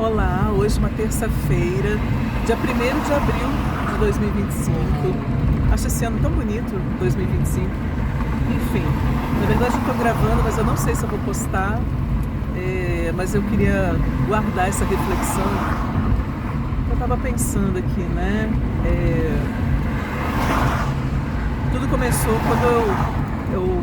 Olá, hoje uma terça-feira, dia 1º de abril de 2025. Acho esse ano tão bonito, 2025. Enfim, na verdade eu estou gravando, mas eu não sei se eu vou postar. Mas eu queria guardar essa reflexão. Eu estava pensando aqui, né? Tudo começou quando eu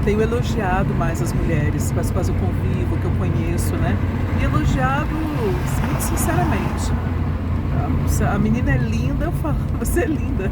tenho elogiado mais as mulheres com as quais eu convivo, que eu conheço, né? E elogiado muito sinceramente. A menina é linda, eu falo, você é linda.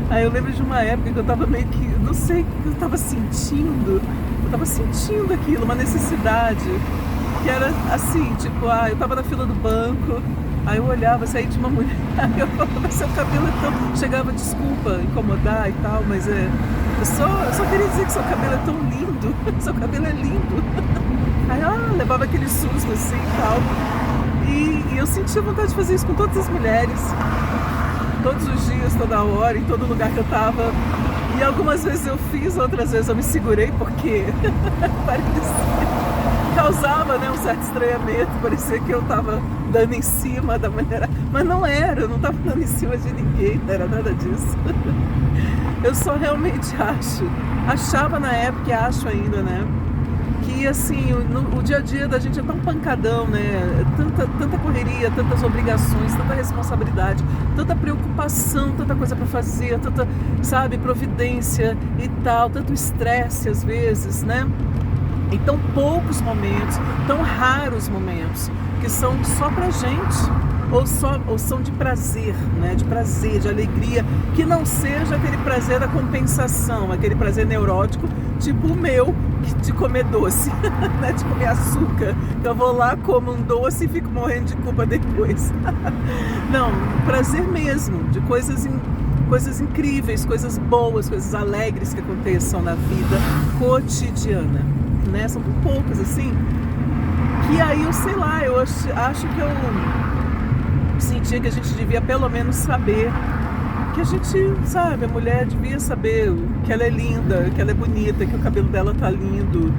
Aí eu lembro de uma época que eu tava meio que, não sei o que eu tava sentindo. Eu tava sentindo aquilo, uma necessidade. Que era assim, tipo, eu tava na fila do banco. Aí eu olhava, saía de uma mulher, aí eu falava, seu cabelo é tão... Chegava, desculpa incomodar e tal, mas eu só queria dizer que seu cabelo é tão lindo, seu cabelo é lindo. Aí levava aquele susto assim e tal. E eu sentia vontade de fazer isso com todas as mulheres. Todos os dias, toda hora, em todo lugar que eu tava. E algumas vezes eu fiz, outras vezes eu me segurei, porque causava, né, um certo estranhamento, parecia que eu tava dando em cima da mulher, mas não era, eu não tava dando em cima de ninguém, não era nada disso. Eu só realmente achava na época e acho ainda, né, que assim, o dia a dia da gente é tão pancadão, né, tanta correria, tantas obrigações, tanta responsabilidade, tanta preocupação, tanta coisa para fazer, tanta, sabe, providência e tal, tanto estresse às vezes, né. Em tão poucos momentos, tão raros momentos, que são só pra gente, ou são de prazer, né? De prazer, de alegria, que não seja aquele prazer da compensação, aquele prazer neurótico, tipo o meu, de comer doce, né? De comer açúcar. Eu vou lá, como um doce e fico morrendo de culpa depois. Não, prazer mesmo, de coisas incríveis, coisas boas, coisas alegres que aconteçam na vida cotidiana. Né? São tão poucas assim, que aí eu sei lá, eu acho que eu sentia que a gente devia pelo menos saber, que a gente, sabe, a mulher devia saber que ela é linda, que ela é bonita, que o cabelo dela tá lindo,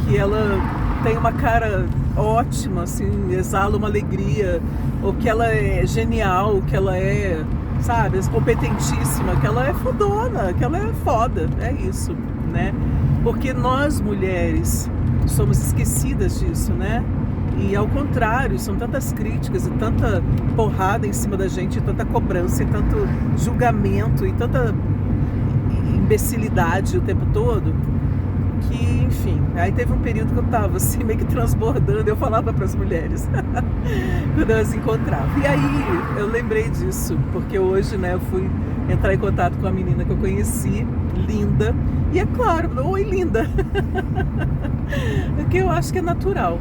que ela tem uma cara ótima, assim, exala uma alegria, ou que ela é genial, que ela é, sabe, competentíssima, que ela é fodona, que ela é foda, é isso, né? Porque nós mulheres somos esquecidas disso, né? E ao contrário, são tantas críticas e tanta porrada em cima da gente, e tanta cobrança e tanto julgamento e tanta imbecilidade o tempo todo, que, enfim, aí teve um período que eu tava assim, meio que transbordando, eu falava para as mulheres, quando eu as encontrava. E aí eu lembrei disso, porque hoje, né, eu fui entrar em contato com a menina que eu conheci, linda, e é claro, oi linda, que eu acho que é natural.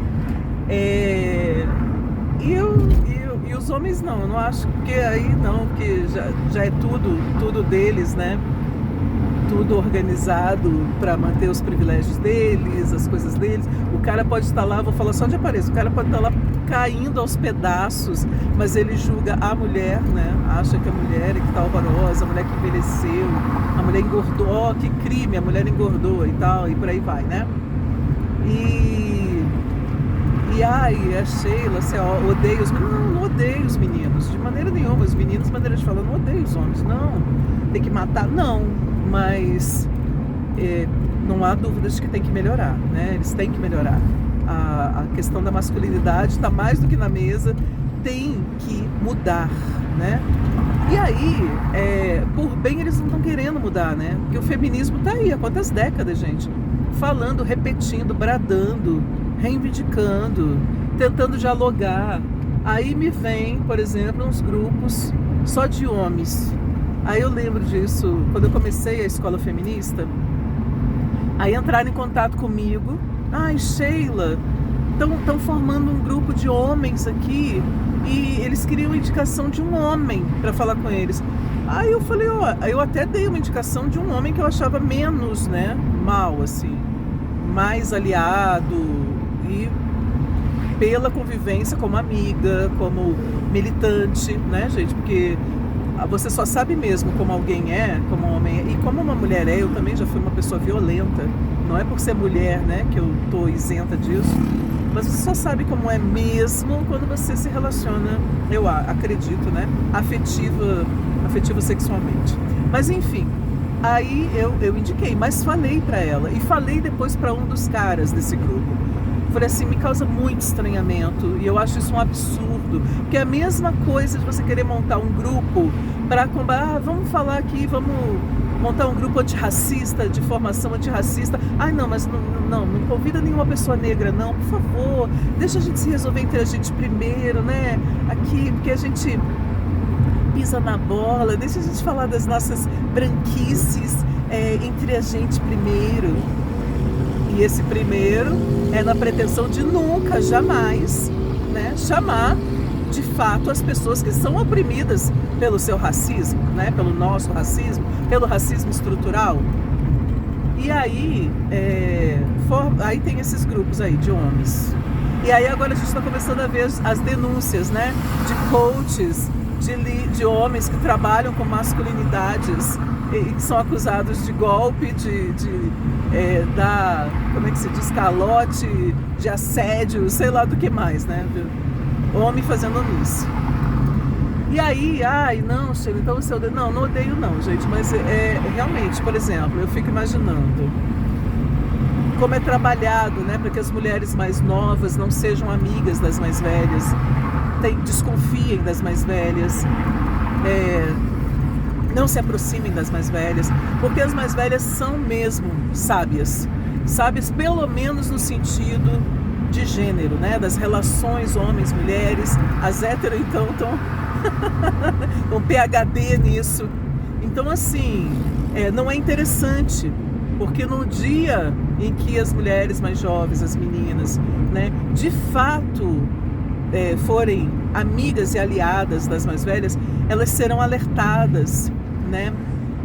E os homens não, eu não acho, porque aí não, porque já é tudo deles, né? Tudo organizado para manter os privilégios deles, as coisas deles. O cara pode estar lá, vou falar só de aparência, o cara pode estar lá caindo aos pedaços, mas ele julga a mulher, né? Acha que a mulher é que tá horrorosa, a mulher que envelheceu, a mulher engordou, que crime, a mulher engordou e tal, e por aí vai, né? A Sheila, você odeia os meninos? Não odeio os meninos, de maneira nenhuma. Os meninos, de maneira de falar, não odeio os homens, não. Tem que matar, não. Mas não há dúvidas de que tem que melhorar, né? Eles têm que melhorar. A questão da masculinidade está mais do que na mesa, tem que mudar, né? E aí, por bem, eles não estão querendo mudar, né? Porque o feminismo está aí há quantas décadas, gente? Falando, repetindo, bradando, reivindicando, tentando dialogar. Aí me vem, por exemplo, uns grupos só de homens. Aí eu lembro disso, quando eu comecei a escola feminista, aí entraram em contato comigo. Sheila, estão formando um grupo de homens aqui e eles queriam indicação de um homem para falar com eles. Aí eu falei, eu até dei uma indicação de um homem que eu achava menos, né, mal, assim, mais aliado e pela convivência como amiga, como militante, né, gente, porque você só sabe mesmo como alguém é, como um homem é, e como uma mulher é. Eu também já fui uma pessoa violenta, não é por ser mulher, né, que eu tô isenta disso, Mas você só sabe como é mesmo quando você se relaciona, eu acredito, né? Afetiva sexualmente. Mas enfim, aí eu indiquei, mas falei pra ela. E falei depois pra um dos caras desse grupo. Falei assim, me causa muito estranhamento e eu acho isso um absurdo. Porque é a mesma coisa de você querer montar um grupo para combater, vamos falar aqui, vamos montar um grupo antirracista, de formação antirracista. Ai não, mas não convida nenhuma pessoa negra não, por favor. Deixa a gente se resolver entre a gente primeiro, né? Aqui, porque a gente pisa na bola, deixa a gente falar das nossas branquices entre a gente primeiro. E esse primeiro é na pretensão de nunca, jamais, né, chamar de fato as pessoas que são oprimidas pelo seu racismo, né, pelo nosso racismo, pelo racismo estrutural. E aí, aí tem esses grupos aí de homens. E aí agora a gente está começando a ver as denúncias, né, de coaches, de homens que trabalham com masculinidades e que são acusados de golpe, como é que se diz, calote, de assédio, sei lá do que mais, né? Homem fazendo isso. E aí, não, Sheila, então você odeia. Não odeio não, gente, mas realmente, por exemplo, eu fico imaginando como é trabalhado, né, para que as mulheres mais novas não sejam amigas das mais velhas, desconfiem das mais velhas, não se aproximem das mais velhas, porque as mais velhas são mesmo sábias pelo menos no sentido de gênero, né? Das relações homens-mulheres. As héteros então estão um PhD nisso. Então assim, não é interessante, porque no dia em que as mulheres mais jovens, as meninas, né, de fato forem amigas e aliadas das mais velhas, elas serão alertadas, né?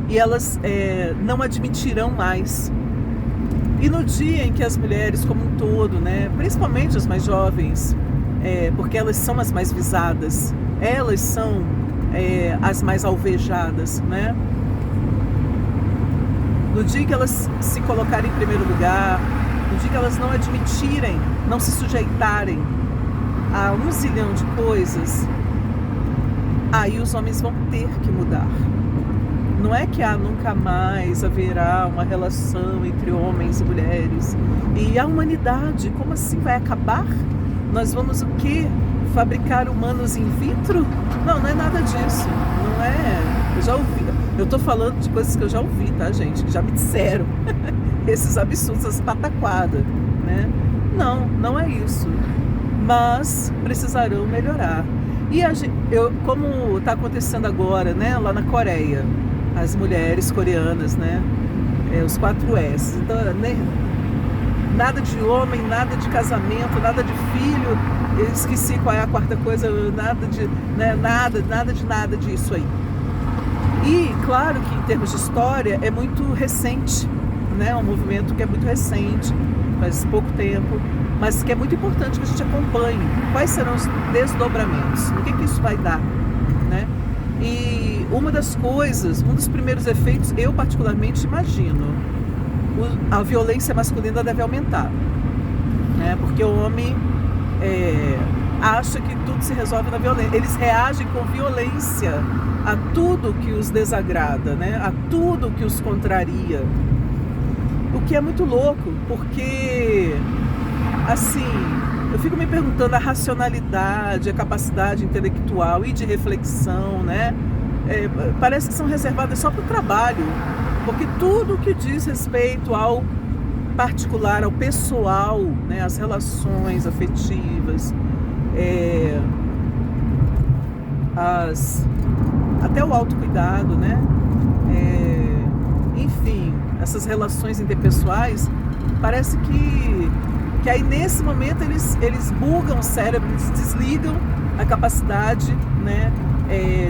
E elas não admitirão mais. E no dia em que as mulheres como um todo, né, principalmente as mais jovens, porque elas são as mais visadas, elas são as mais alvejadas, né? No dia que elas se colocarem em primeiro lugar, no dia que elas não admitirem, não se sujeitarem a um zilhão de coisas, aí os homens vão ter que mudar. Não é que nunca mais haverá uma relação entre homens e mulheres. E a humanidade, como assim vai acabar? Nós vamos o quê? Fabricar humanos in vitro? Não é nada disso. Não é. Eu já ouvi. Eu tô falando de coisas que eu já ouvi, tá, gente? Que já me disseram. Esses absurdos, essas pataquadas, né? Não é isso. Mas precisarão melhorar. E como está acontecendo agora, né, lá na Coreia, as mulheres coreanas, né, os 4S. Então, né, nada de homem, nada de casamento, nada de filho. Eu esqueci qual é a quarta coisa, nada disso aí. E claro que em termos de história é muito recente, né, um movimento que é muito recente, faz pouco tempo, mas que é muito importante que a gente acompanhe quais serão os desdobramentos, o que isso vai dar, né? E uma das coisas, um dos primeiros efeitos, eu particularmente imagino, a violência masculina deve aumentar, né? Porque o homem acha que tudo se resolve na violência. Eles reagem com violência a tudo que os desagrada, né? A tudo que os contraria. O que é muito louco, porque assim, eu fico me perguntando a racionalidade, a capacidade intelectual e de reflexão, né? Parece que são reservadas só para o trabalho, porque tudo que diz respeito ao particular, ao pessoal, né? As relações afetivas, até o autocuidado, né? Enfim, essas relações interpessoais, parece que aí nesse momento eles bugam o cérebro, eles desligam a capacidade, né,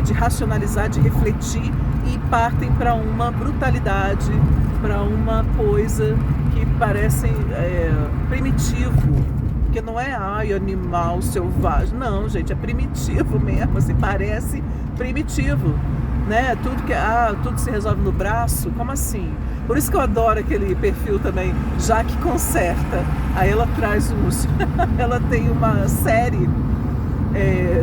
de racionalizar, de refletir e partem para uma brutalidade, para uma coisa que parece primitivo, que não é animal selvagem, não, gente, é primitivo mesmo, assim, parece primitivo. né? Tudo se resolve no braço. Como assim? Por isso que eu adoro aquele perfil também, Jaque Conserta. Aí ela traz ela tem uma série,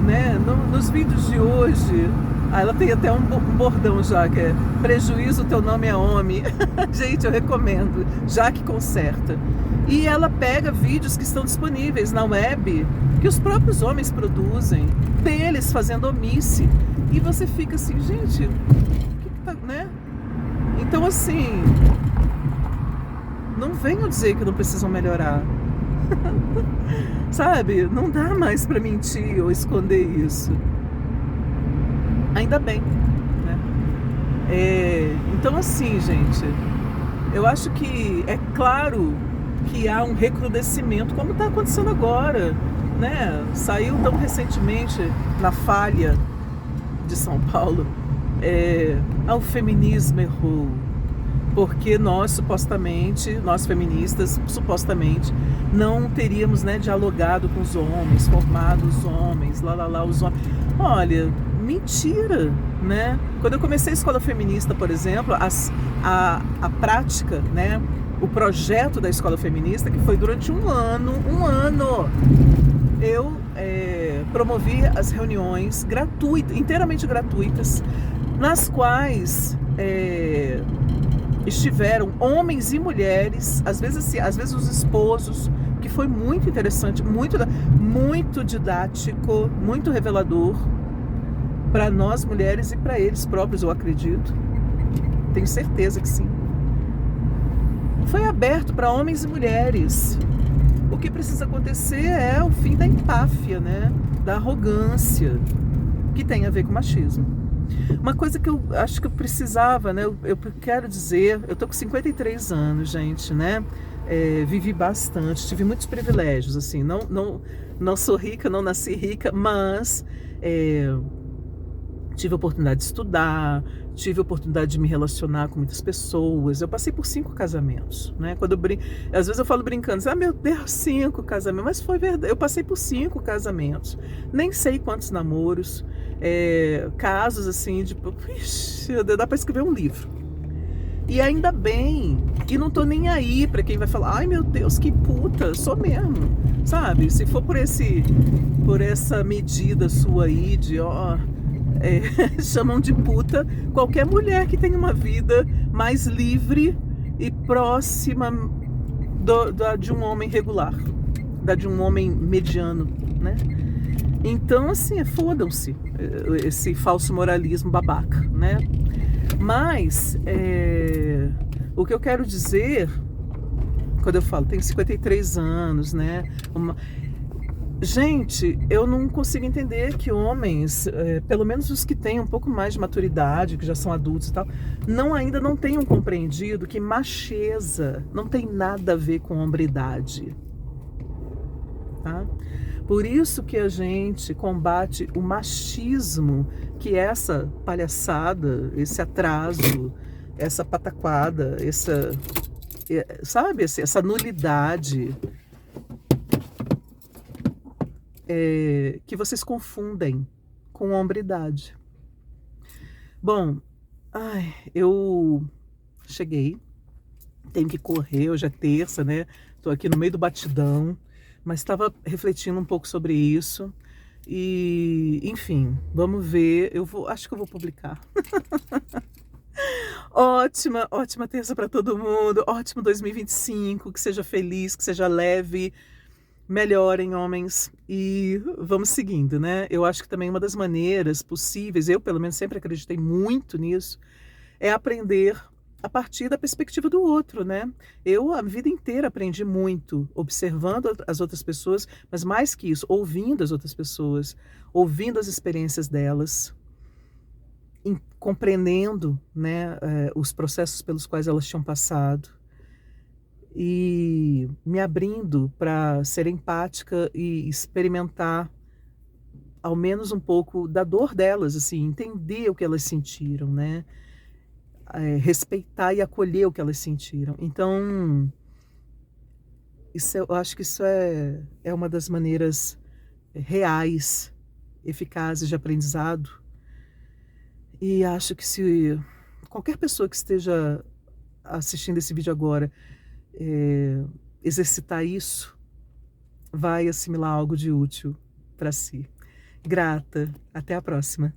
né? Nos vídeos de hoje, ela tem até um bordão já, que é prejuízo, teu nome é homem. Gente, eu recomendo, Jaque Conserta. E ela pega vídeos que estão disponíveis na web, que os próprios homens produzem, deles fazendo omisse. E você fica assim, gente, que tá, né? Então, assim, não venham dizer que não precisam melhorar. Sabe? Não dá mais pra mentir ou esconder isso. Ainda bem, né? Então, assim, gente, eu acho que é claro que há um recrudescimento, como está acontecendo agora, né? Saiu tão recentemente na Falha de São Paulo, o feminismo errou, porque nós feministas, supostamente, não teríamos, né, dialogado com os homens, formado os homens, os homens. Olha, mentira, né? Quando eu comecei a escola feminista, por exemplo, a prática, né, o projeto da escola feminista, que foi durante um ano, eu promovi as reuniões gratuitas, inteiramente gratuitas, nas quais estiveram homens e mulheres, às vezes os esposos, que foi muito interessante, muito didático, muito revelador para nós mulheres e para eles próprios, eu acredito. Tenho certeza que sim. Foi aberto para homens e mulheres. O que precisa acontecer é o fim da empáfia, né? Da arrogância, que tem a ver com machismo. Uma coisa que eu acho que eu precisava, né? Eu quero dizer, eu tô com 53 anos, gente, né? Vivi bastante, tive muitos privilégios, assim. Não sou rica, não nasci rica, mas tive a oportunidade de estudar, tive a oportunidade de me relacionar com muitas pessoas. Eu passei por 5 casamentos, né? Às vezes eu falo brincando, meu Deus, 5 casamentos, mas foi verdade. Eu passei por 5 casamentos, nem sei quantos namoros, casos assim, dá para escrever um livro. E ainda bem, e não tô nem aí para quem vai falar, ai meu Deus, que puta, sou mesmo, sabe? Se for por essa medida sua aí de, chamam de puta qualquer mulher que tenha uma vida mais livre e próxima de um homem regular, de um homem mediano, né? Então, assim, fodam-se esse falso moralismo babaca, né? Mas o que eu quero dizer, quando eu falo, tenho 53 anos, né? Gente, eu não consigo entender que homens, pelo menos os que têm um pouco mais de maturidade, que já são adultos e tal, ainda não tenham compreendido que macheza não tem nada a ver com hombridade. Tá? Por isso que a gente combate o machismo, que é essa palhaçada, esse atraso, essa pataquada, sabe, essa nulidade que vocês confundem com hombridade. Bom, eu cheguei, tenho que correr, hoje é terça, né? Tô aqui no meio do batidão, mas estava refletindo um pouco sobre isso e, enfim, vamos ver. Acho que eu vou publicar. Ótima terça para todo mundo, ótimo 2025, que seja feliz, que seja leve. Melhorem, homens, e vamos seguindo, né? Eu acho que também uma das maneiras possíveis, eu pelo menos sempre acreditei muito nisso, é aprender a partir da perspectiva do outro, né? Eu a vida inteira aprendi muito observando as outras pessoas, mas mais que isso, ouvindo as outras pessoas, ouvindo as experiências delas, compreendendo, né, os processos pelos quais elas tinham passado, e me abrindo para ser empática e experimentar ao menos um pouco da dor delas, assim, entender o que elas sentiram, né? Respeitar e acolher o que elas sentiram. Então, eu acho que isso é uma das maneiras reais, eficazes de aprendizado. E acho que se qualquer pessoa que esteja assistindo esse vídeo agora exercitar isso, vai assimilar algo de útil para si. Grata, até a próxima.